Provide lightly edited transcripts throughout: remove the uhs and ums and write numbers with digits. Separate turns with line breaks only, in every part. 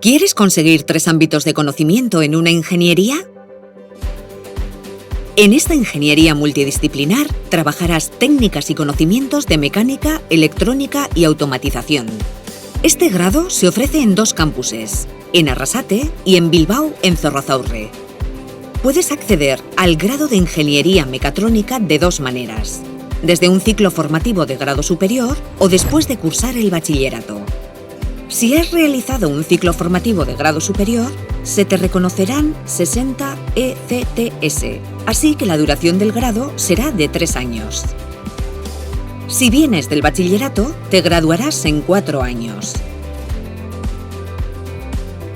¿Quieres conseguir 3 ámbitos de conocimiento en una ingeniería? En esta ingeniería multidisciplinar trabajarás técnicas y conocimientos de mecánica, electrónica y automatización. Este grado se ofrece en 2 campuses, en Arrasate y en Bilbao, en Zorrozaurre. Puedes acceder al grado de Ingeniería Mecatrónica de 2 maneras, desde un ciclo formativo de grado superior o después de cursar el bachillerato. Si has realizado un ciclo formativo de grado superior, se te reconocerán 60 ECTS, así que la duración del grado será de 3 años. Si vienes del bachillerato, te graduarás en 4 años.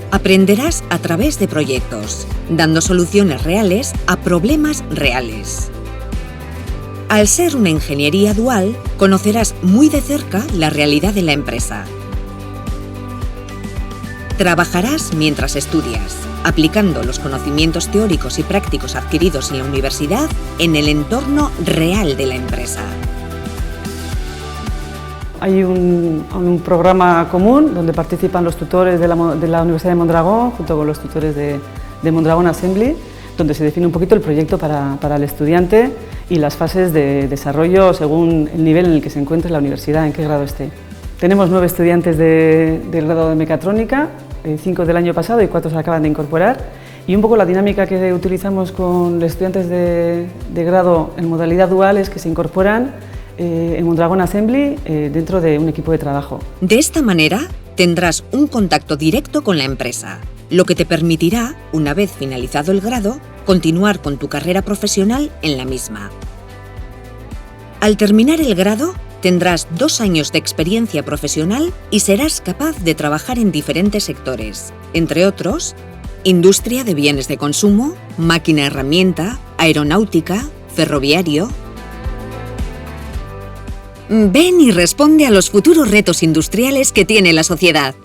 Aprenderás a través de proyectos, dando soluciones reales a problemas reales. Al ser una ingeniería dual, conocerás muy de cerca la realidad de la empresa. Trabajarás mientras estudias, aplicando los conocimientos teóricos y prácticos adquiridos en la universidad en el entorno real de la empresa.
Hay un programa común donde participan los tutores de la Universidad de Mondragón junto con los tutores de Mondragón Assembly, donde se define un poquito el proyecto para el estudiante y las fases de desarrollo según el nivel en el que se encuentre la universidad, en qué grado esté. Tenemos 9 estudiantes del grado de mecatrónica, 5 del año pasado y 4 se acaban de incorporar, y un poco la dinámica que utilizamos con los estudiantes de grado en modalidad dual es que se incorporan en Mondragón Assembly dentro de un equipo de trabajo.
De esta manera tendrás un contacto directo con la empresa, lo que te permitirá, una vez finalizado el grado, continuar con tu carrera profesional en la misma. Al terminar el grado, tendrás 2 años de experiencia profesional y serás capaz de trabajar en diferentes sectores, entre otros, industria de bienes de consumo, máquina-herramienta, aeronáutica, ferroviario. Ven y responde a los futuros retos industriales que tiene la sociedad.